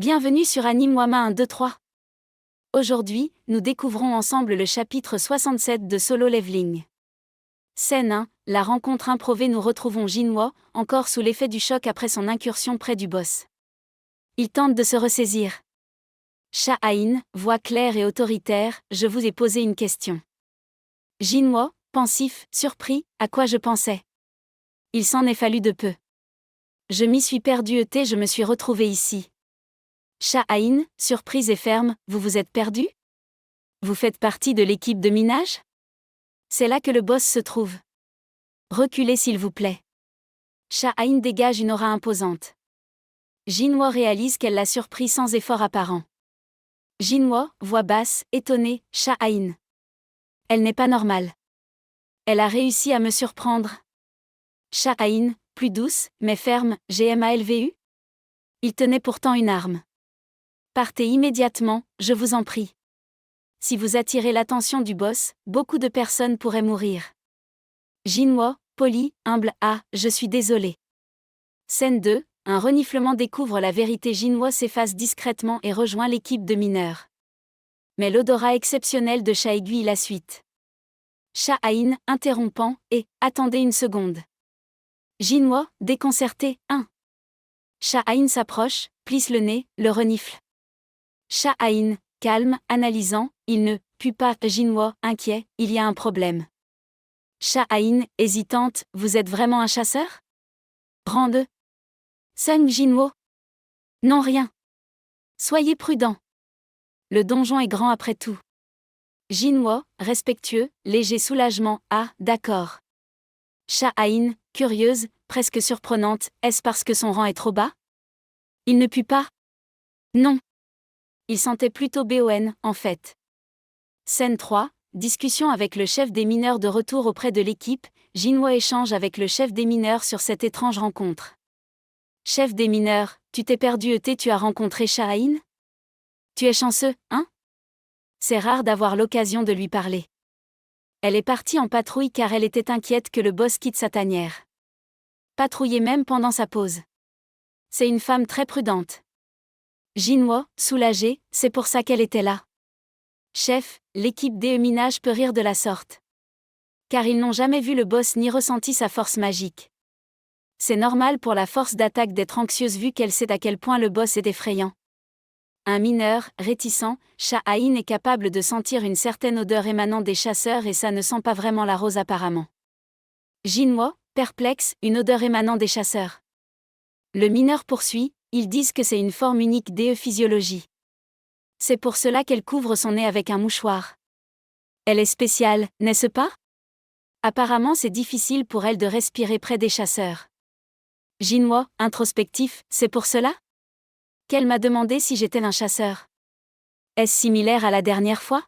Bienvenue sur Anime Wama 1, 2, 3. Aujourd'hui, nous découvrons ensemble le chapitre 67 de Solo Leveling. Scène 1, la rencontre improvée. Nous retrouvons Jinwo, encore sous l'effet du choc après son incursion près du boss. Il tente de se ressaisir. Sha-in, voix claire et autoritaire, je vous ai posé une question. Jinwo, pensif, surpris, à quoi je pensais. Il s'en est fallu de peu. Je m'y suis perdu je me suis retrouvé ici. Sha-in, surprise et ferme, vous vous êtes perdu? Vous faites partie de l'équipe de minage? C'est là que le boss se trouve. Reculez s'il vous plaît. Sha-in dégage une aura imposante. Jinwo réalise qu'elle l'a surpris sans effort apparent. Jinwo, voix basse, étonnée, Sha-in. Elle n'est pas normale. Elle a réussi à me surprendre. Sha-in, plus douce, mais ferme, GMALVU? Il tenait pourtant une arme. Partez immédiatement, je vous en prie. Si vous attirez l'attention du boss, beaucoup de personnes pourraient mourir. Jinwo, poli, humble, je suis désolé. Scène 2, un reniflement découvre la vérité. Jinwo s'efface discrètement et rejoint l'équipe de mineurs. Mais l'odorat exceptionnel de Sha aiguille la suite. Sha-in, interrompant, attendez une seconde. Jinwo, déconcerté, Sha-in s'approche, plisse le nez, le renifle. Sha-in, calme, analysant, il ne pue pas. Jinwo, inquiet, il y a un problème. Sha-in, hésitante, vous êtes vraiment un chasseur? Rang 2. Sung Jinwo. Non, rien. Soyez prudent. Le donjon est grand après tout. Jinwo, respectueux, léger soulagement, d'accord. Sha-in, curieuse, presque surprenante, est-ce parce que son rang est trop bas? Il ne pue pas? Non. Il sentait plutôt bon, en fait. Scène 3, discussion avec le chef des mineurs. De retour auprès de l'équipe, Jinwo échange avec le chef des mineurs sur cette étrange rencontre. Chef des mineurs, tu t'es perdu tu as rencontré Sha-in? Tu es chanceux, C'est rare d'avoir l'occasion de lui parler. Elle est partie en patrouille car elle était inquiète que le boss quitte sa tanière. Patrouiller même pendant sa pause. C'est une femme très prudente. Jinwo, soulagée, c'est pour ça qu'elle était là. Chef, l'équipe des minage peut rire de la sorte. Car ils n'ont jamais vu le boss ni ressenti sa force magique. C'est normal pour la force d'attaque d'être anxieuse vu qu'elle sait à quel point le boss est effrayant. Un mineur, réticent, Sha-in est capable de sentir une certaine odeur émanant des chasseurs et ça ne sent pas vraiment la rose apparemment. Jinwo, perplexe, une odeur émanant des chasseurs. Le mineur poursuit, ils disent que c'est une forme unique physiologie. C'est pour cela qu'elle couvre son nez avec un mouchoir. Elle est spéciale, n'est-ce pas? Apparemment c'est difficile pour elle de respirer près des chasseurs. Jinwo, introspectif, c'est pour cela? Qu'elle m'a demandé si j'étais un chasseur. Est-ce similaire à la dernière fois?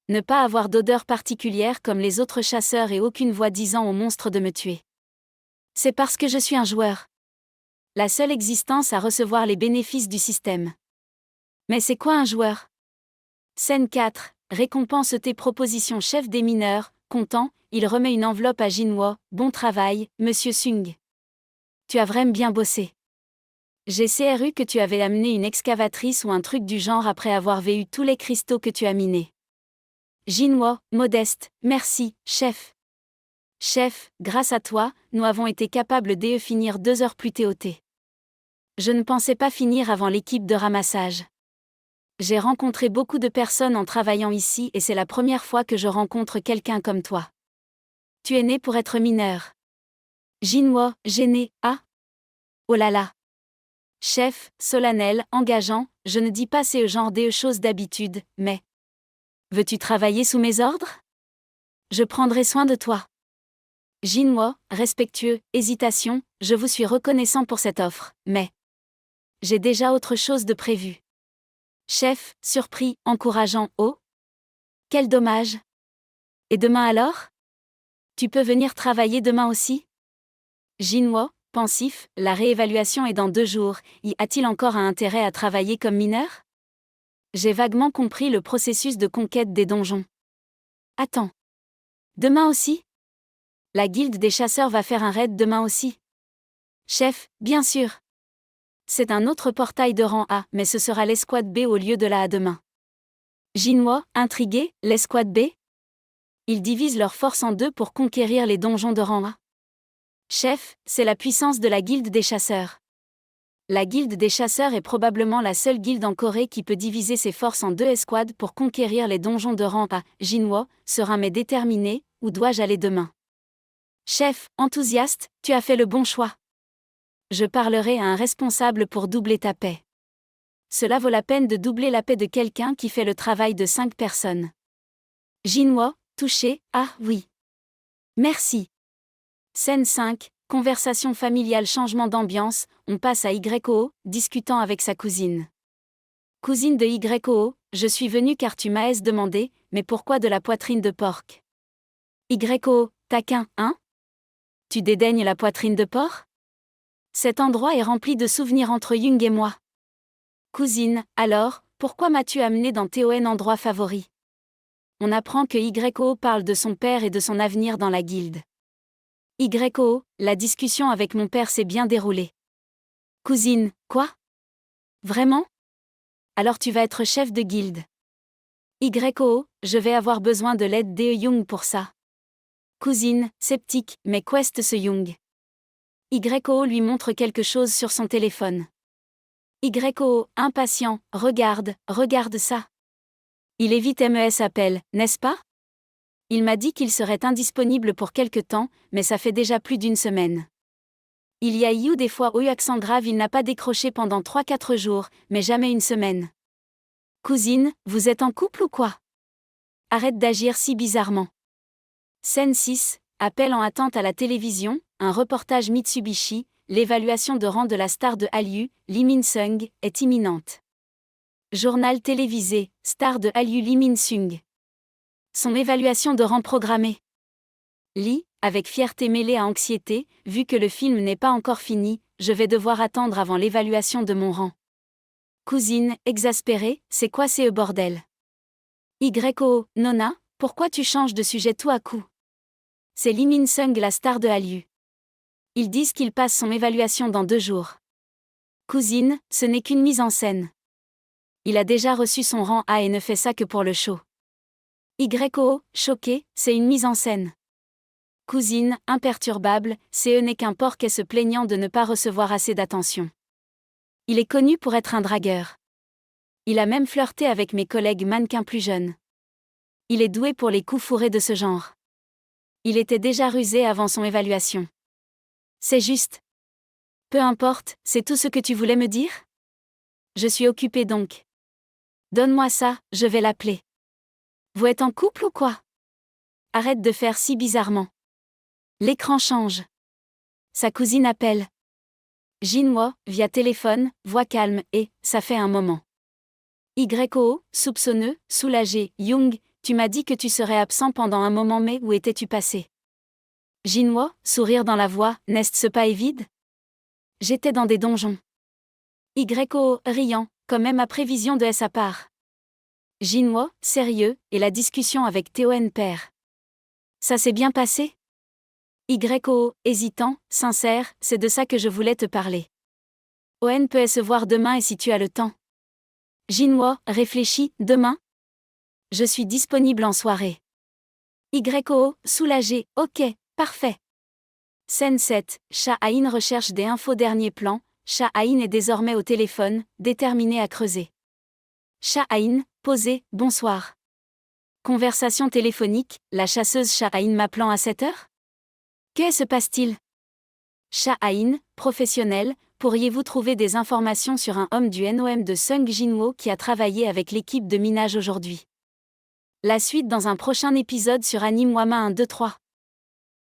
Ne pas avoir d'odeur particulière comme les autres chasseurs et aucune voix disant au monstre de me tuer. C'est parce que je suis un joueur. La seule existence à recevoir les bénéfices du système. Mais c'est quoi un joueur? Scène 4, récompense tes propositions. Chef des mineurs, content, il remet une enveloppe à Jinwo. Bon travail, monsieur Sung. Tu as vraiment bien bossé. J'ai cru que tu avais amené une excavatrice ou un truc du genre après avoir vu tous les cristaux que tu as minés. Jinwo, modeste, merci, chef. Chef, grâce à toi, nous avons été capables de finir 2 heures plus tôt. Je ne pensais pas finir avant l'équipe de ramassage. J'ai rencontré beaucoup de personnes en travaillant ici et c'est la première fois que je rencontre quelqu'un comme toi. Tu es né pour être mineur. Jinwo, gêné, oh là là. Chef, solennel, engageant, je ne dis pas ce genre de choses d'habitude, mais... Veux-tu travailler sous mes ordres? Je prendrai soin de toi. Jinwo, respectueux, hésitation, je vous suis reconnaissant pour cette offre, mais... J'ai déjà autre chose de prévu. Chef, surpris, encourageant, oh? Quel dommage. Et demain alors? Tu peux venir travailler demain aussi? Jinwo, pensif, la réévaluation est dans 2 jours, y a-t-il encore un intérêt à travailler comme mineur? J'ai vaguement compris le processus de conquête des donjons. Attends. Demain aussi? La guilde des chasseurs va faire un raid demain aussi? Chef, bien sûr. C'est un autre portail de rang A, mais ce sera l'escouade B au lieu de la A demain. Jinhua, intrigué, l'escouade B? Ils divisent leurs forces en deux pour conquérir les donjons de rang A. Chef, c'est la puissance de la guilde des chasseurs. La guilde des chasseurs est probablement la seule guilde en Corée qui peut diviser ses forces en deux escouades pour conquérir les donjons de rang A. Jinhua, serein mais déterminé, où dois-je aller demain? Chef, enthousiaste, tu as fait le bon choix. Je parlerai à un responsable pour doubler ta paix. Cela vaut la peine de doubler la paix de quelqu'un qui fait le travail de 5 personnes. Jinhua, touché, ah oui. Merci. Scène 5, conversation familiale, changement d'ambiance, on passe à YO, discutant avec sa cousine. Cousine de YO, je suis venue car tu m'as demandé, mais pourquoi de la poitrine de porc? YO, taquin, hein? Tu dédaignes la poitrine de porc? Cet endroit est rempli de souvenirs entre Young et moi. Cousine, alors, pourquoi m'as-tu amené dans ton endroit favori? On apprend que YO parle de son père et de son avenir dans la guilde. YO, la discussion avec mon père s'est bien déroulée. Cousine, quoi? Vraiment? Alors tu vas être chef de guilde. YO, je vais avoir besoin de l'aide de Young pour ça. Cousine, sceptique, mais qu'est-ce ce Young? YO lui montre quelque chose sur son téléphone. YO, impatient, regarde ça. Il évite mes appels, n'est-ce pas? Il m'a dit qu'il serait indisponible pour quelque temps, mais ça fait déjà plus d'une semaine. Il y a eu des fois où accent grave il n'a pas décroché pendant 3-4 jours, mais jamais une semaine. Cousine, vous êtes en couple ou quoi? Arrête d'agir si bizarrement. Scène 6, appel en attente à la télévision, un reportage Mitsubishi, l'évaluation de rang de la star de Hallyu, Lee Min-sung, est imminente. Journal télévisé, star de Hallyu Lee Min-sung. Son évaluation de rang programmée. Lee, avec fierté mêlée à anxiété, vu que le film n'est pas encore fini, je vais devoir attendre avant l'évaluation de mon rang. Cousine, exaspérée, c'est quoi ce bordel? YO, Nona, pourquoi tu changes de sujet tout à coup? C'est Lee Min-sung la star de Hallyu. Ils disent qu'il passe son évaluation dans 2 jours. Cousine, ce n'est qu'une mise en scène. Il a déjà reçu son rang A et ne fait ça que pour le show. YO, choqué, c'est une mise en scène. Cousine, imperturbable, ce n'est qu'un porc et se plaignant de ne pas recevoir assez d'attention. Il est connu pour être un dragueur. Il a même flirté avec mes collègues mannequins plus jeunes. Il est doué pour les coups fourrés de ce genre. Il était déjà rusé avant son évaluation. C'est juste. Peu importe, c'est tout ce que tu voulais me dire? Je suis occupée donc. Donne-moi ça, je vais l'appeler. Vous êtes en couple ou quoi? Arrête de faire si bizarrement. L'écran change. Sa cousine appelle. Jinhua, via téléphone, voix calme, et, ça fait un moment. YO, soupçonneux, soulagé, Young, tu m'as dit que tu serais absent pendant un moment mais où étais-tu passé? Jinhua, sourire dans la voix, n'est-ce pas vide? J'étais dans des donjons. YO, riant, comme même à prévision de sa part. Jinhua, sérieux, et la discussion avec Théoen père. Ça s'est bien passé? YO, hésitant, sincère, c'est de ça que je voulais te parler. On peut se voir demain et si tu as le temps. Jinhua, réfléchis, demain? Je suis disponible en soirée. YO, soulagé, ok, parfait. Scène 7, Sha-in recherche des infos dernier plan, Sha-in est désormais au téléphone, déterminé à creuser. Sha-in, posé, bonsoir. Conversation téléphonique, la chasseuse Sha-in m'appelant à 7 heures? Que se passe-t-il? Sha-in, professionnel, pourriez-vous trouver des informations sur un homme du NOM de Sung Jinwoo qui a travaillé avec l'équipe de minage aujourd'hui? La suite dans un prochain épisode sur Anime Wama 1, 2, 3.